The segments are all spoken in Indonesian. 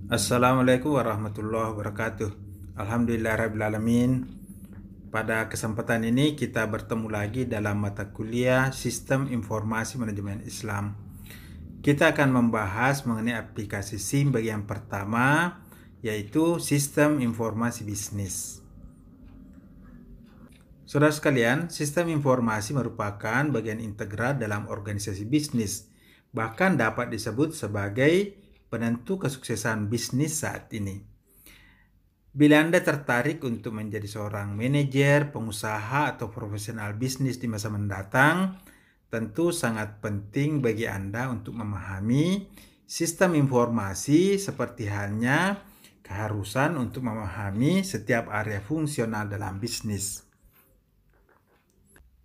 Assalamualaikum warahmatullahi wabarakatuh. Alhamdulillahirrabbilalamin. Pada kesempatan ini kita bertemu lagi dalam mata kuliah Sistem Informasi Manajemen Islam. Kita akan membahas mengenai aplikasi SIM bagian pertama, yaitu Sistem Informasi Bisnis. Saudara sekalian, sistem informasi merupakan bagian integral dalam organisasi bisnis, bahkan dapat disebut sebagai penentu kesuksesan bisnis saat ini. Bila Anda tertarik untuk menjadi seorang manajer, pengusaha, atau profesional bisnis di masa mendatang, tentu sangat penting bagi Anda untuk memahami sistem informasi seperti halnya keharusan untuk memahami setiap area fungsional dalam bisnis.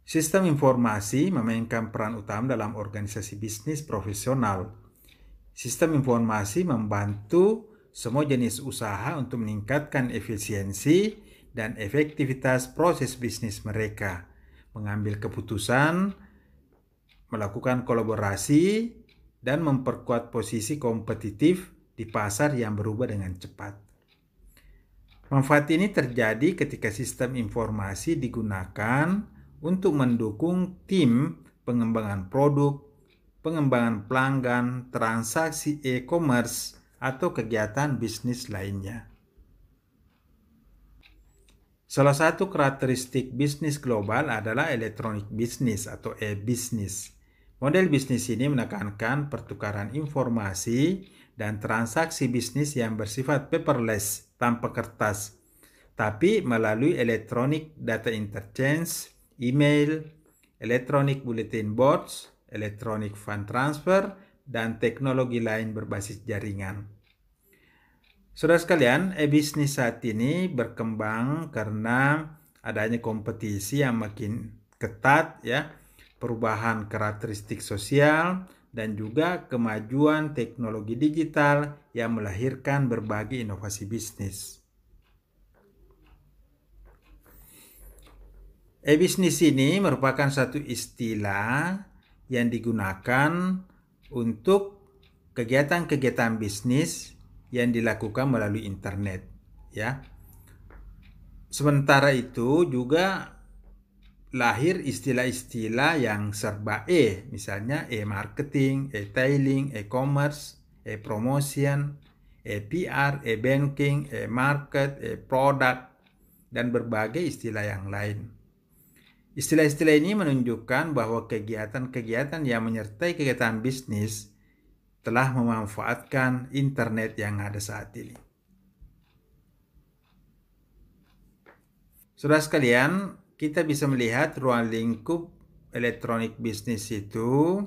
Sistem informasi memainkan peran utama dalam organisasi bisnis profesional. Sistem informasi membantu semua jenis usaha untuk meningkatkan efisiensi dan efektivitas proses bisnis mereka, mengambil keputusan, melakukan kolaborasi, dan memperkuat posisi kompetitif di pasar yang berubah dengan cepat. Manfaat ini terjadi ketika sistem informasi digunakan untuk mendukung tim pengembangan produk, pengembangan pelanggan, transaksi e-commerce, atau kegiatan bisnis lainnya. Salah satu karakteristik bisnis global adalah electronic business atau e-business. Model bisnis ini menekankan pertukaran informasi dan transaksi bisnis yang bersifat paperless, tanpa kertas, tapi melalui electronic data interchange, email, electronic bulletin boards, electronic fund transfer, dan teknologi lain berbasis jaringan. Saudara sekalian, e-bisnis saat ini berkembang karena adanya kompetisi yang makin ketat, perubahan karakteristik sosial, dan juga kemajuan teknologi digital yang melahirkan berbagai inovasi bisnis. E-bisnis ini merupakan satu istilah yang digunakan untuk kegiatan-kegiatan bisnis yang dilakukan melalui internet, Sementara itu juga lahir istilah-istilah yang serba E, misalnya e-marketing, e-tailing, e-commerce, e-promotion, e-PR, e-banking, e-market, e-product, dan berbagai istilah yang lain. Istilah-istilah ini menunjukkan bahwa kegiatan-kegiatan yang menyertai kegiatan bisnis telah memanfaatkan internet yang ada saat ini. Saudara sekalian, kita bisa melihat ruang lingkup elektronik bisnis itu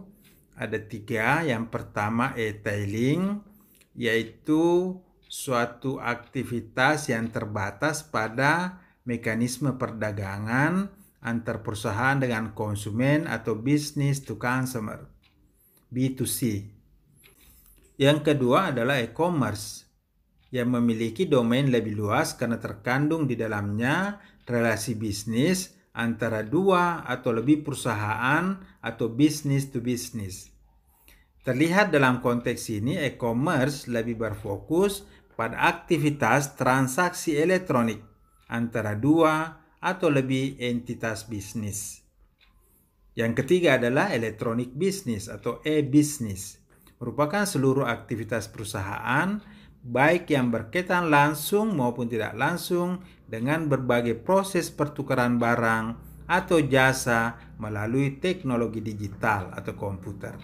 ada 3. Yang pertama e-tailing, yaitu suatu aktivitas yang terbatas pada mekanisme perdagangan antar perusahaan dengan konsumen atau business to consumer, B2C. Yang kedua adalah e-commerce, yang memiliki domain lebih luas karena terkandung di dalamnya relasi bisnis antara 2 atau lebih perusahaan atau business to business. Terlihat dalam konteks ini, e-commerce lebih berfokus pada aktivitas transaksi elektronik antara 2 atau lebih entitas bisnis. Yang ketiga adalah electronic business atau e-business, merupakan seluruh aktivitas perusahaan, baik yang berkaitan langsung maupun tidak langsung dengan berbagai proses pertukaran barang atau jasa melalui teknologi digital atau komputer.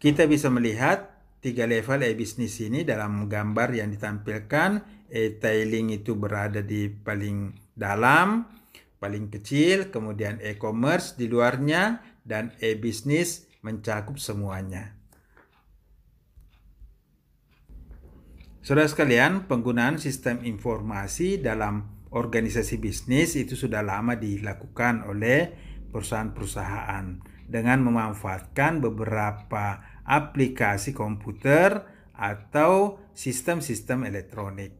Kita bisa melihat 3 level e-bisnis ini dalam gambar yang ditampilkan. E-tailing itu berada di paling dalam, paling kecil, kemudian e-commerce di luarnya, dan e-bisnis mencakup semuanya. Saudara sekalian, penggunaan sistem informasi dalam organisasi bisnis itu sudah lama dilakukan oleh perusahaan-perusahaan dengan memanfaatkan beberapa aplikasi komputer atau sistem-sistem elektronik.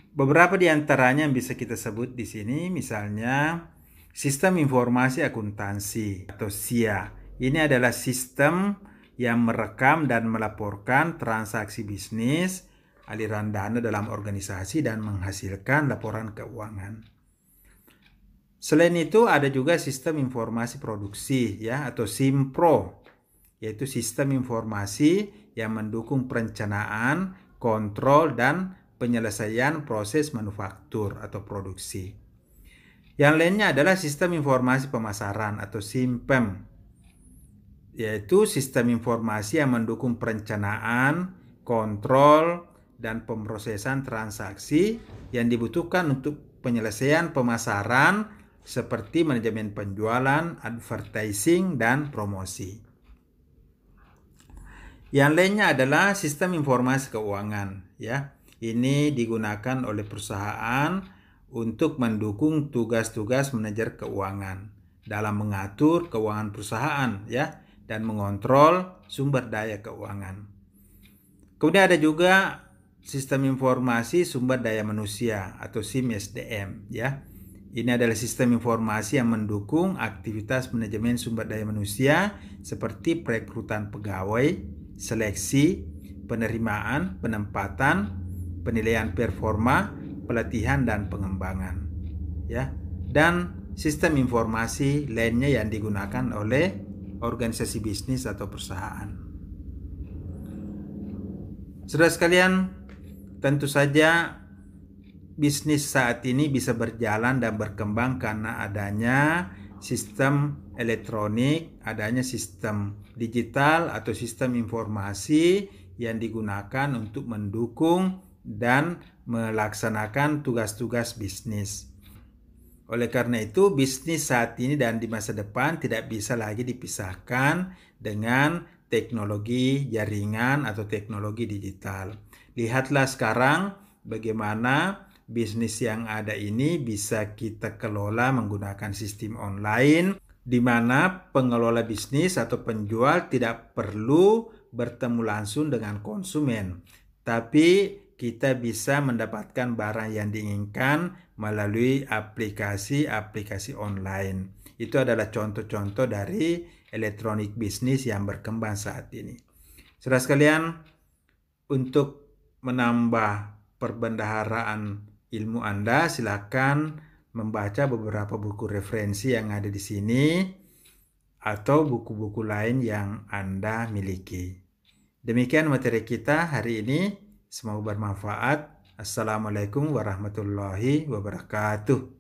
Beberapa di antaranya yang bisa kita sebut di sini, misalnya sistem informasi akuntansi atau SIA. Ini adalah sistem yang merekam dan melaporkan transaksi bisnis aliran dana dalam organisasi dan menghasilkan laporan keuangan. Selain itu ada juga sistem informasi produksi ya atau SIMPRO, yaitu sistem informasi yang mendukung perencanaan, kontrol, dan penyelesaian proses manufaktur atau produksi. Yang lainnya adalah sistem informasi pemasaran atau SIMPEM, yaitu sistem informasi yang mendukung perencanaan, kontrol, dan pemrosesan transaksi yang dibutuhkan untuk penyelesaian pemasaran seperti manajemen penjualan, advertising, dan promosi. Yang lainnya adalah sistem informasi keuangan ya. Ini digunakan oleh perusahaan untuk mendukung tugas-tugas manajer keuangan dalam mengatur keuangan perusahaan ya dan mengontrol sumber daya keuangan. Kemudian ada juga sistem informasi sumber daya manusia atau SIM-SDM ya. Ini adalah sistem informasi yang mendukung aktivitas manajemen sumber daya manusia seperti perekrutan pegawai, seleksi, penerimaan, penempatan, penilaian performa, pelatihan, dan pengembangan. Ya. Dan sistem informasi lainnya yang digunakan oleh organisasi bisnis atau perusahaan. Saudara sekalian, tentu saja bisnis saat ini bisa berjalan dan berkembang karena adanya sistem elektronik, adanya sistem digital atau sistem informasi yang digunakan untuk mendukung dan melaksanakan tugas-tugas bisnis. Oleh karena itu, bisnis saat ini dan di masa depan tidak bisa lagi dipisahkan dengan teknologi jaringan atau teknologi digital. Lihatlah sekarang bagaimana bisnis yang ada ini bisa kita kelola menggunakan sistem online, di mana pengelola bisnis atau penjual tidak perlu bertemu langsung dengan konsumen, tapi kita bisa mendapatkan barang yang diinginkan melalui aplikasi-aplikasi online. Itu adalah contoh-contoh dari elektronik bisnis yang berkembang saat ini. Saudara sekalian, untuk menambah perbendaharaan ilmu Anda, silakan membaca beberapa buku referensi yang ada di sini atau buku-buku lain yang Anda miliki. Demikian materi kita hari ini. Semoga bermanfaat. Assalamualaikum warahmatullahi wabarakatuh.